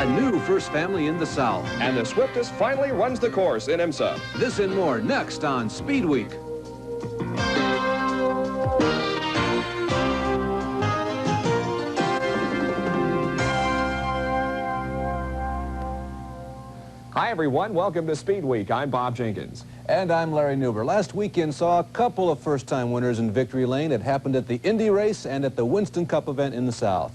A new first family in the South. And the swiftest finally runs the course in IMSA. This and more next on Speedweek. Hi, everyone. Welcome to Speedweek. I'm Bob Jenkins. And I'm Larry Newber. Last weekend saw a couple of first-time winners in victory lane. It happened at the Indy race and at the Winston Cup event in the South.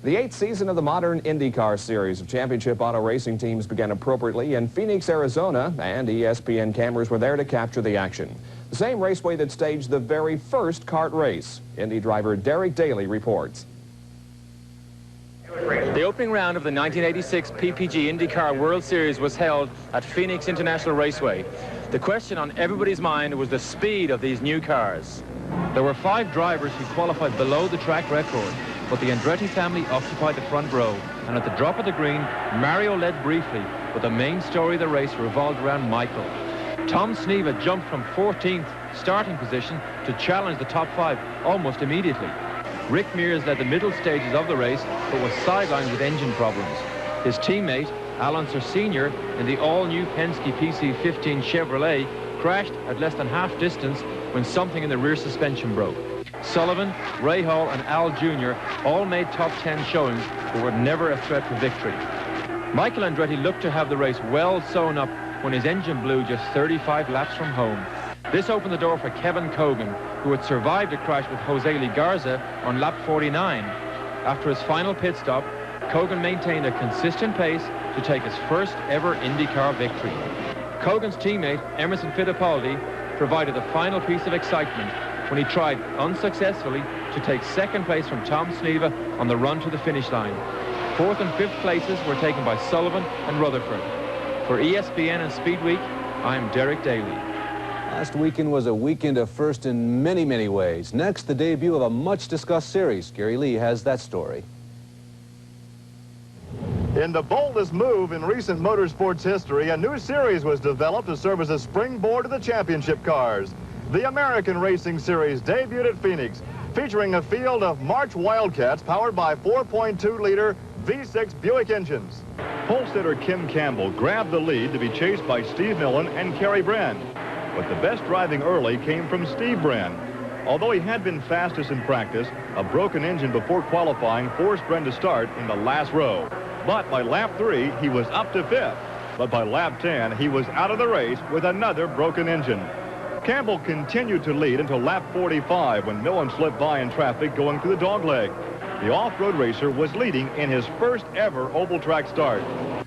The 8th season of the modern IndyCar series of championship auto racing teams began appropriately in Phoenix, Arizona, and ESPN cameras were there to capture the action. The same raceway that staged the very first kart race. Indy driver Derek Daly reports. The opening round of the 1986 PPG IndyCar World Series was held at Phoenix International Raceway. The question on everybody's mind was the speed of these new cars. There were 5 drivers who qualified below the track record, but the Andretti family occupied the front row, and at the drop of the green, Mario led briefly, but the main story of the race revolved around Michael. Tom Sneva jumped from 14th starting position to challenge the top 5 almost immediately. Rick Mears led the middle stages of the race, but was sidelined with engine problems. His teammate, Alan Sir Sr., in the all-new Penske PC-15 Chevrolet, crashed at less than half distance when something in the rear suspension broke. Sullivan, Ray Hall, and Al Jr. all made top 10 showings, but were never a threat for victory. Michael Andretti looked to have the race well sewn up when his engine blew just 35 laps from home. This opened the door for Kevin Cogan, who had survived a crash with Jose Lee Garza on lap 49. After his final pit stop, Cogan maintained a consistent pace to take his first ever IndyCar victory. Cogan's teammate, Emerson Fittipaldi, provided the final piece of excitement when he tried unsuccessfully to take second place from Tom Sneva on the run to the finish line. 4th and 5th places were taken by Sullivan and Rutherford. For ESPN and Speedweek, I'm Derek Daly. Last weekend was a weekend of first in many, many ways. Next, the debut of a much-discussed series. Gary Lee has that story. In the boldest move in recent motorsports history, a new series was developed to serve as a springboard to the championship cars. The American Racing Series debuted at Phoenix, featuring a field of March Wildcats powered by 4.2-liter V6 Buick engines. Pole sitter Kim Campbell grabbed the lead to be chased by Steve Millen and Kerry Brand. But the best driving early came from Steve Brand. Although he had been fastest in practice, a broken engine before qualifying forced Brand to start in the last row. But by lap 3, he was up to 5th. But by lap 10, he was out of the race with another broken engine. Campbell continued to lead until lap 45 when Millen slipped by in traffic going through the dogleg. The off-road racer was leading in his first ever oval track start.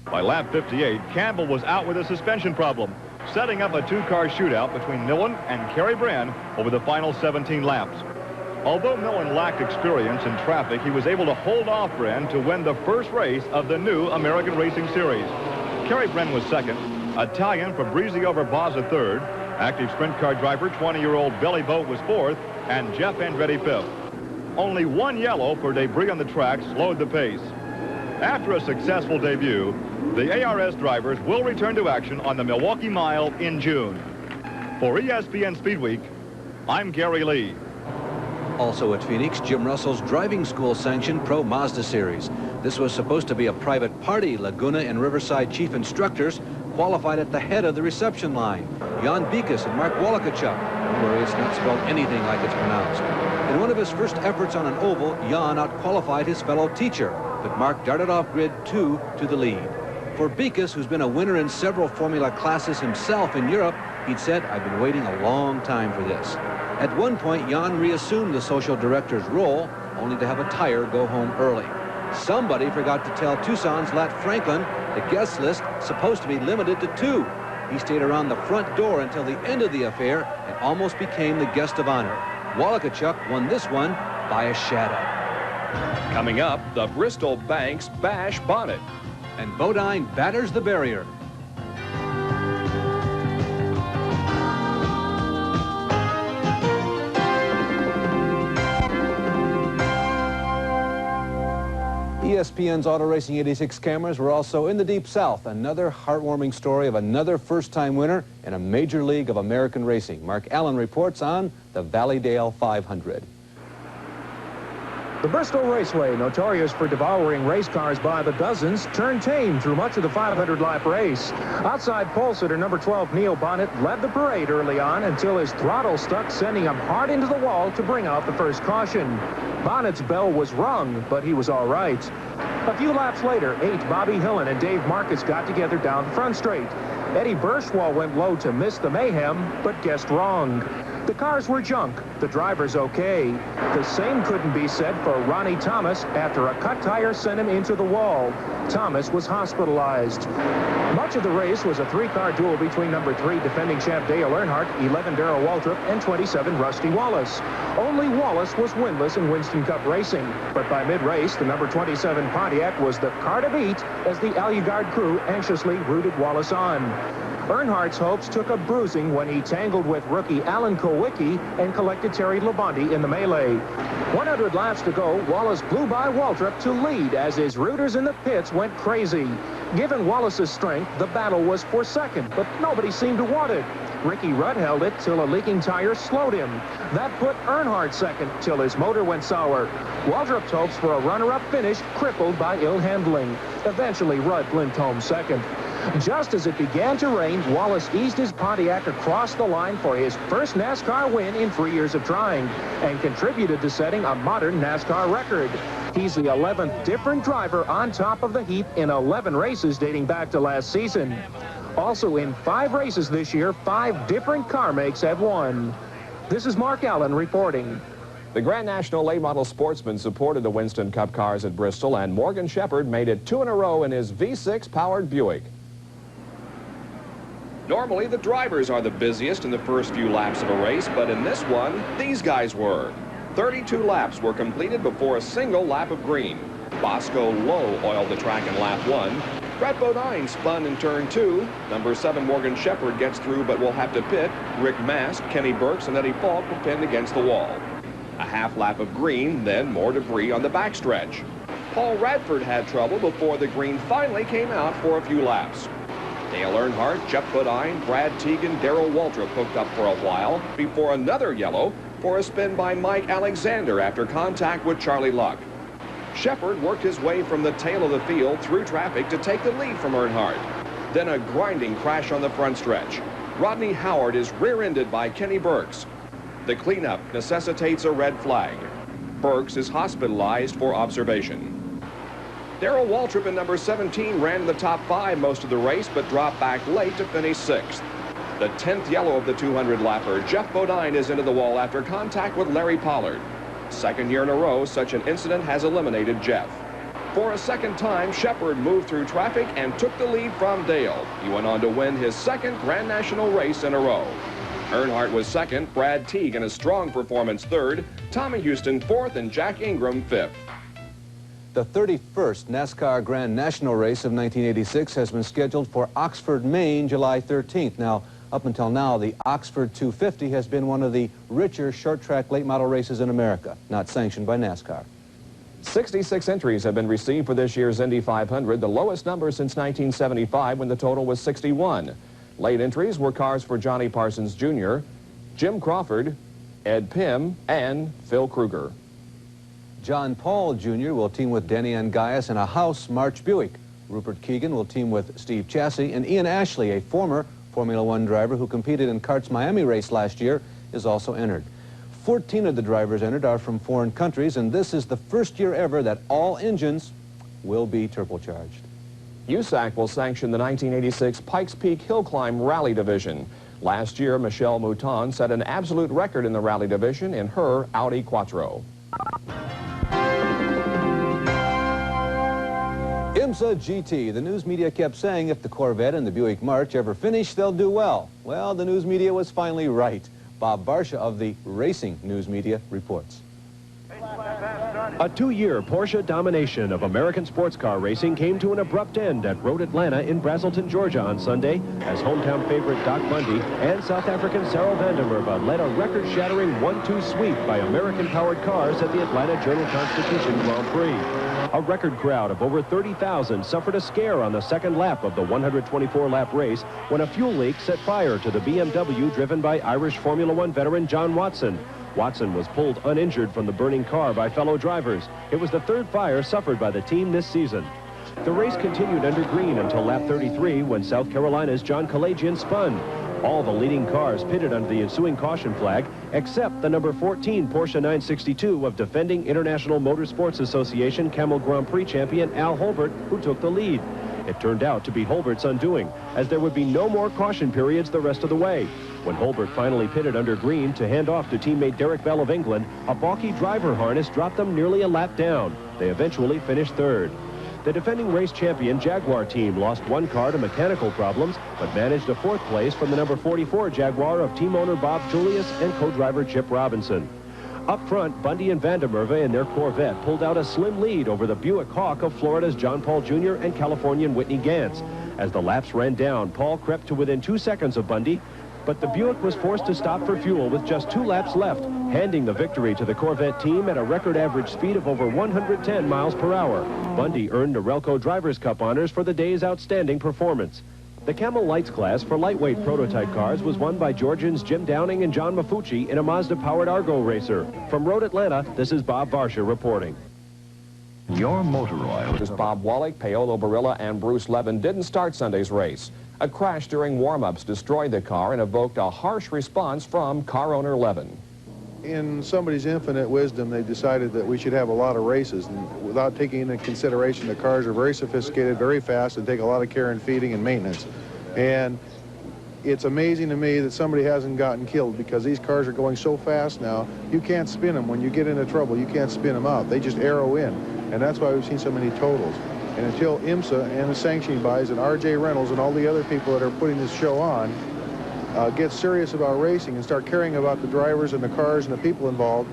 By lap 58, Campbell was out with a suspension problem, setting up a 2-car shootout between Millen and Kerry Brand over the final 17 laps. Although Millen lacked experience in traffic, he was able to hold off Brand to win the first race of the new American Racing Series. Kerry Brand was second, Italian Fabrizio Verbaza third, active sprint car driver 20-year-old Billy Boat was fourth, and Jeff Andretti fifth. Only 1 yellow for debris on the track slowed the pace. After a successful debut, the ARS drivers will return to action on the Milwaukee Mile in June. For ESPN Speedweek, I'm Gary Lee. Also at Phoenix, Jim Russell's driving school-sanctioned Pro Mazda Series. This was supposed to be a private party. Laguna and Riverside chief instructors qualified at the head of the reception line. Jan Bikas and Mark Wallikachuk. Don't worry, it's not spelled anything like it's pronounced. In one of his first efforts on an oval, Jan outqualified his fellow teacher, but Mark darted off grid 2 to the lead. For Bikas, who's been a winner in several Formula classes himself in Europe, he'd said, "I've been waiting a long time for this." At one point, Jan reassumed the social director's role, only to have a tire go home early. Somebody forgot to tell Tucson's Lat Franklin the guest list supposed to be limited to 2. He stayed around the front door until the end of the affair and almost became the guest of honor. Wallikachuk won this one by a shadow. Coming up, the Bristol Banks Bash Bonnet. And Bodine batters the barrier. ESPN's Auto Racing 86 cameras were also in the Deep South. Another heartwarming story of another first-time winner in a major league of American racing. Mark Allen reports on the Valleydale 500. The Bristol Raceway, notorious for devouring race cars by the dozens, turned tame through much of the 500-lap race. Outside pole sitter number 12, Neil Bonnet, led the parade early on until his throttle stuck, sending him hard into the wall to bring out the first caution. Bonnet's bell was rung, but he was all right. A few laps later, 8, Bobby Hillen and Dave Marcus got together down the front straight. Eddie Burschwall went low to miss the mayhem, but guessed wrong. The cars were junk, the drivers okay. The same couldn't be said for Ronnie Thomas after a cut tire sent him into the wall. Thomas was hospitalized. Much of the race was a 3-car duel between number 3 defending champ Dale Earnhardt, 11 Darrell Waltrip, and 27 Rusty Wallace. Only Wallace was winless in Winston Cup racing, but by mid-race, the number 27 Pontiac was the car to beat as the Alugard crew anxiously rooted Wallace on. Earnhardt's hopes took a bruising when he tangled with rookie Alan Kowicki and collected Terry Labonte in the melee. 100 laps to go, Wallace blew by Waltrip to lead as his rooters in the pits went crazy. Given Wallace's strength, the battle was for second, but nobody seemed to want it. Ricky Rudd held it till a leaking tire slowed him. That put Earnhardt second till his motor went sour. Waltrip's hopes for a runner-up finish crippled by ill handling. Eventually, Rudd limped home second. Just as it began to rain, Wallace eased his Pontiac across the line for his first NASCAR win in 3 years of trying and contributed to setting a modern NASCAR record. He's the 11th different driver on top of the heap in 11 races dating back to last season. Also in 5 races this year, 5 different car makes have won. This is Mark Allen reporting. The Grand National late model sportsman supported the Winston Cup cars at Bristol, and Morgan Shepherd made it 2 in a row in his V6 powered Buick. Normally, the drivers are the busiest in the first few laps of a race, but in this one, these guys were. 32 laps were completed before a single lap of green. Bosco Lowe oiled the track in lap 1. Brett Bodine spun in turn 2. Number 7 Morgan Shepherd gets through but will have to pit. Rick Mast, Kenny Burks, and Eddie Falk were pinned against the wall. A half lap of green, then more debris on the backstretch. Paul Radford had trouble before the green finally came out for a few laps. Dale Earnhardt, Jeff Bodine, Brad Teagan, Darrell Waltrip hooked up for a while before another yellow for a spin by Mike Alexander after contact with Charlie Luck. Shepherd worked his way from the tail of the field through traffic to take the lead from Earnhardt. Then a grinding crash on the front stretch. Rodney Howard is rear-ended by Kenny Burks. The cleanup necessitates a red flag. Burks is hospitalized for observation. Darrell Waltrip in number 17 ran in the top 5 most of the race, but dropped back late to finish 6th. The 10th yellow of the 200-lapper, Jeff Bodine is into the wall after contact with Larry Pollard. Second year in a row, such an incident has eliminated Jeff. For a second time, Shepherd moved through traffic and took the lead from Dale. He went on to win his 2nd Grand National race in a row. Earnhardt was 2nd, Brad Teague in a strong performance 3rd, Tommy Houston 4th, and Jack Ingram 5th. The 31st NASCAR Grand National race of 1986 has been scheduled for Oxford, Maine, July 13th. Now, up until now, the Oxford 250 has been one of the richer short-track late model races in America, not sanctioned by NASCAR. 66 entries have been received for this year's Indy 500, the lowest number since 1975 when the total was 61. Late entries were cars for Johnny Parsons Jr., Jim Crawford, Ed Pym, and Phil Kruger. John Paul Jr. will team with Denny Angaias in a House March Buick. Rupert Keegan will team with Steve Chassie, and Ian Ashley, a former Formula One driver who competed in CART's Miami race last year, is also entered. 14 of the drivers entered are from foreign countries, and this is the first year ever that all engines will be turbocharged. USAC will sanction the 1986 Pikes Peak Hill Climb Rally Division. Last year, Michelle Mouton set an absolute record in the Rally Division in her Audi Quattro. IMSA GT. The news media kept saying if the Corvette and the Buick March ever finish, they'll do well. Well, the news media was finally right. Bob Barsha of the Racing News Media reports. A 2-year Porsche domination of American sports car racing came to an abrupt end at Road Atlanta in Brazelton, Georgia on Sunday as hometown favorite Doc Bundy and South African Sarah Vandermerve led a record-shattering 1-2 sweep by American-powered cars at the Atlanta Journal-Constitution Grand Prix. A record crowd of over 30,000 suffered a scare on the second lap of the 124-lap race when a fuel leak set fire to the BMW driven by Irish Formula One veteran John Watson. Watson was pulled uninjured from the burning car by fellow drivers. It was the third fire suffered by the team this season. The race continued under green until lap 33 when South Carolina's John Kalajian spun. All the leading cars pitted under the ensuing caution flag, except the number 14 Porsche 962 of defending International Motorsports Association Camel Grand Prix champion Al Holbert, who took the lead. It turned out to be Holbert's undoing, as there would be no more caution periods the rest of the way. When Holbert finally pitted under green to hand off to teammate Derek Bell of England, a balky driver harness dropped them nearly a lap down. They eventually finished third. The defending race champion Jaguar team lost one car to mechanical problems, but managed a fourth place from the number 44 Jaguar of team owner Bob Julius and co-driver Chip Robinson. Up front, Bundy and Vandermerve in their Corvette pulled out a slim lead over the Buick Hawk of Florida's John Paul Jr. and Californian Whitney Gantz. As the laps ran down, Paul crept to within 2 seconds of Bundy, but the Buick was forced to stop for fuel with just 2 laps left, handing the victory to the Corvette team at a record average speed of over 110 miles per hour. Bundy earned the Relco Drivers' Cup honors for the day's outstanding performance. The Camel Lights class for lightweight prototype cars was won by Georgians Jim Downing and John Mafucci in a Mazda-powered Argo racer. From Road Atlanta, this is Bob Varsha reporting. Your motor oil. As Bob Wallach, Paolo Barilla, and Bruce Levin didn't start Sunday's race. A crash during warm-ups destroyed the car and evoked a harsh response from car owner Levin. In somebody's infinite wisdom, they decided that we should have a lot of races, and without taking into consideration the cars are very sophisticated, very fast, and take a lot of care and feeding and maintenance. And it's amazing to me that somebody hasn't gotten killed, because these cars are going so fast now, you can't spin them. When you get into trouble, you can't spin them out. They just arrow in, and that's why we've seen so many totals. And until IMSA and the sanctioning bodies and R.J. Reynolds and all the other people that are putting this show on get serious about racing and start caring about the drivers and the cars and the people involved,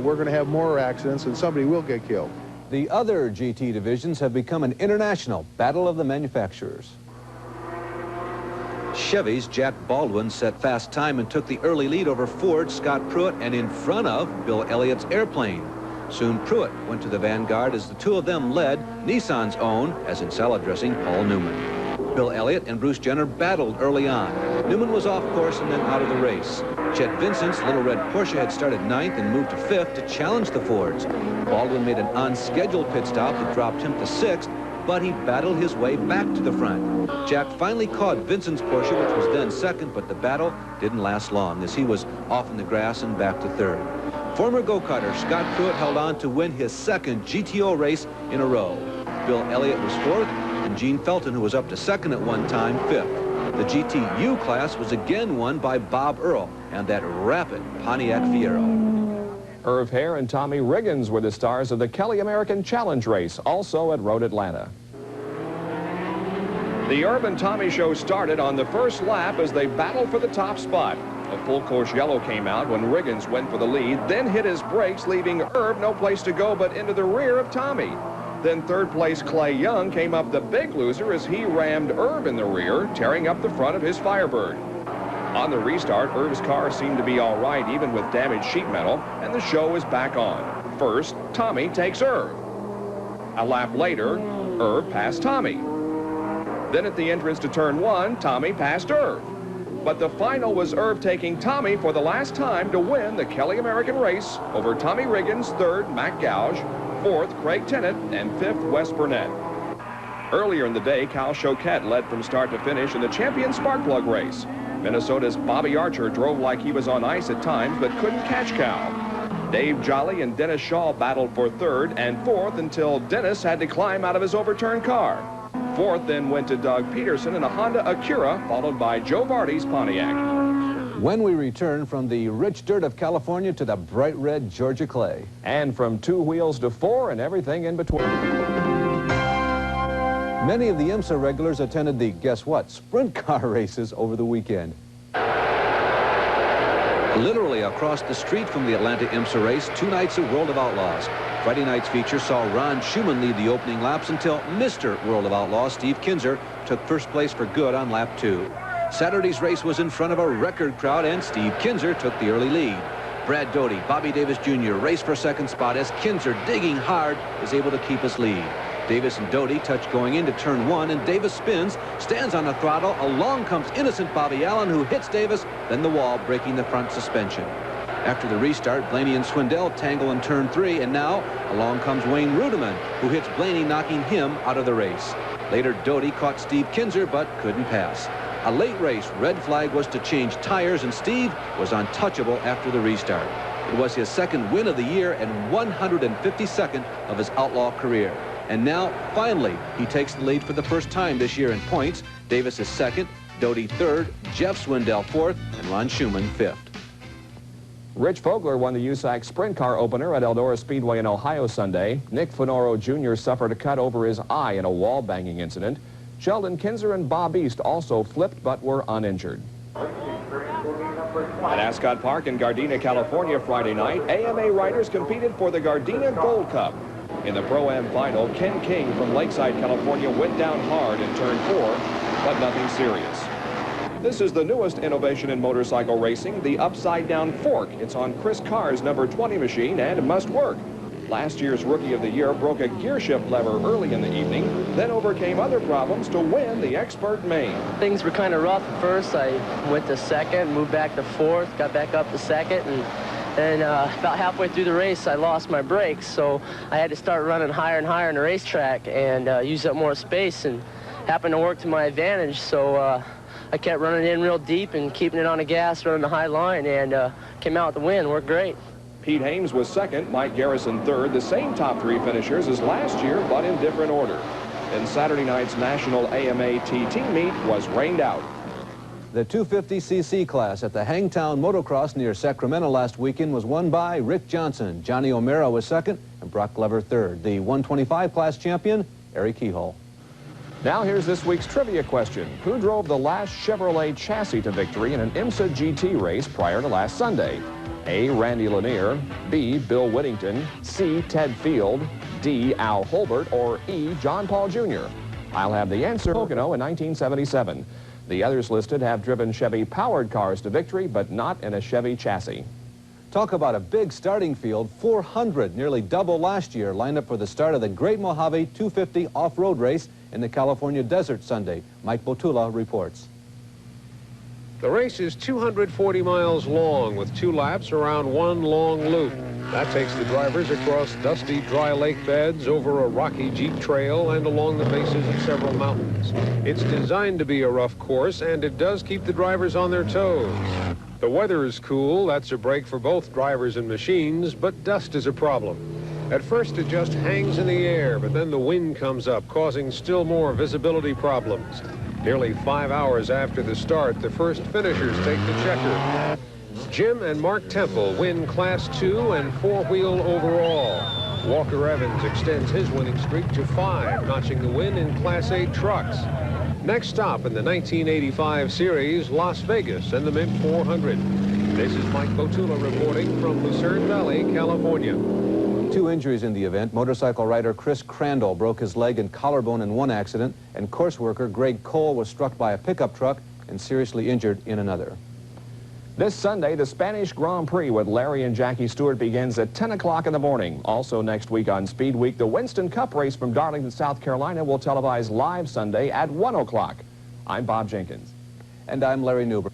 we're going to have more accidents and somebody will get killed. The other GT divisions have become an international battle of the manufacturers. Chevy's Jack Baldwin set fast time and took the early lead over Ford's Scott Pruitt and in front of Bill Elliott's Airplane. Soon Pruitt went to the vanguard as the two of them led Nissan's own, as in salad dressing, Paul Newman. Bill Elliott and Bruce Jenner battled early on. Newman was off course and then out of the race. Chet Vincent's Little Red Porsche had started 9th and moved to 5th to challenge the Fords. Baldwin made an unscheduled pit stop that dropped him to 6th, but he battled his way back to the front. Jack finally caught Vincent's Porsche, which was then 2nd, but the battle didn't last long as he was off in the grass and back to 3rd. Former go-karter Scott Pruitt held on to win his 2nd GTO race in a row. Bill Elliott was 4th, and Gene Felton, who was up to 2nd at one time, 5th. The GTU class was again won by Bob Earl and that rapid Pontiac Fiero. Irv Hare and Tommy Riggins were the stars of the Kelly American Challenge race, also at Road Atlanta. The Irv and Tommy show started on the first lap as they battled for the top spot. A full course yellow came out when Riggins went for the lead, then hit his brakes, leaving Irv no place to go but into the rear of Tommy. Then third place Clay Young came up the big loser as he rammed Irv in the rear, tearing up the front of his Firebird. On the restart, Irv's car seemed to be all right, even with damaged sheet metal, and the show is back on. First, Tommy takes Irv. A lap later, Irv passed Tommy. Then at the entrance to turn 1, Tommy passed Irv. But the final was Irv taking Tommy for the last time to win the Kelly American race over Tommy Riggins, 3rd, Mac Gouge, 4th, Craig Tennant, and 5th, Wes Burnett. Earlier in the day, Cal Choquette led from start to finish in the champion Sparkplug race. Minnesota's Bobby Archer drove like he was on ice at times, but couldn't catch Cal. Dave Jolly and Dennis Shaw battled for 3rd and 4th until Dennis had to climb out of his overturned car. 4th then went to Doug Peterson in a Honda Acura, followed by Joe Vardy's Pontiac. When we return from the rich dirt of California to the bright red Georgia clay. And from 2 wheels to 4 and everything in between. Many of the IMSA regulars attended the, guess what, sprint car races over the weekend. Literally across the street from the Atlanta IMSA race, 2 nights of World of Outlaws. Friday night's feature saw Ron Schumann lead the opening laps until Mr. World of Outlaws, Steve Kinzer, took first place for good on lap 2. Saturday's race was in front of a record crowd, and Steve Kinzer took the early lead. Brad Doty, Bobby Davis Jr. raced for 2nd spot as Kinzer, digging hard, is able to keep his lead. Davis and Doty touch going into turn 1, and Davis spins, stands on the throttle. Along comes innocent Bobby Allen, who hits Davis, then the wall, breaking the front suspension. After the restart, Blaney and Swindell tangle in turn 3, and now along comes Wayne Rudeman, who hits Blaney, knocking him out of the race. Later, Doty caught Steve Kinzer, but couldn't pass. A late race red flag was to change tires, and Steve was untouchable after the restart. It was his second win of the year and 152nd of his outlaw career. And now, finally, he takes the lead for the first time this year in points. Davis is second, Doty third, Jeff Swindell fourth, and Ron Schumann fifth. Rich Fogler won the USAC Sprint Car opener at Eldora Speedway in Ohio Sunday. Nick Fenoro Jr. suffered a cut over his eye in a wall-banging incident. Sheldon Kinzer and Bob East also flipped but were uninjured. At Ascot Park in Gardena, California Friday night, AMA riders competed for the Gardena Gold Cup. In the Pro-Am final, Ken King from Lakeside, California went down hard in turn 4, but nothing serious. This is the newest innovation in motorcycle racing, the upside-down fork. It's on Chris Carr's number 20 machine and must work. Last year's Rookie of the Year broke a gear shift lever early in the evening, then overcame other problems to win the expert main. Things were kind of rough at first. I went to second, moved back to fourth, got back up to second, and about halfway through the race, I lost my brakes, so I had to start running higher and higher on the racetrack and use up more space, and happened to work to my advantage, so I kept running in real deep and keeping it on the gas, running the high line, and came out with the win. Worked great. Pete Hames was second, Mike Garrison third, the same top 3 finishers as last year, but in different order. And Saturday night's National AMA TT meet was rained out. The 250cc class at the Hangtown Motocross near Sacramento last weekend was won by Rick Johnson. Johnny O'Mara was second, and Brock Glover third. The 125 class champion, Eric Keyhole. Now here's this week's trivia question. Who drove the last Chevrolet chassis to victory in an IMSA GT race prior to last Sunday? A. Randy Lanier, B. Bill Whittington, C. Ted Field, D. Al Holbert, or E. John Paul Jr. I'll have the answer. Pocono in 1977. The others listed have driven Chevy-powered cars to victory, but not in a Chevy chassis. Talk about a big starting field. 400, nearly double last year, lined up for the start of the Great Mojave 250 off-road race in the California desert Sunday. Mike Botula reports. The race is 240 miles long with 2 laps around one long loop. That takes the drivers across dusty dry lake beds, over a rocky jeep trail, and along the bases of several mountains. It's designed to be a rough course, and it does keep the drivers on their toes. The weather is cool. That's a break for both drivers and machines, but dust is a problem. At first it just hangs in the air, but then the wind comes up, causing still more visibility problems. Nearly 5 hours after the start, the first finishers take the checker. Jim and Mark Temple win Class 2 and 4-wheel overall. Walker Evans extends his winning streak to 5, notching the win in Class 8 trucks. Next stop in the 1985 series, Las Vegas and the Mint 400. This is Mike Botula reporting from Lucerne Valley, California. 2 injuries in the event. Motorcycle rider Chris Crandall broke his leg and collarbone in one accident, and course worker Greg Cole was struck by a pickup truck and seriously injured in another. This Sunday, the Spanish Grand Prix with Larry and Jackie Stewart begins at 10 o'clock in the morning. Also next week on Speed Week, the Winston Cup race from Darlington, South Carolina will televise live Sunday at 1 o'clock. I'm Bob Jenkins. And I'm Larry Newberg.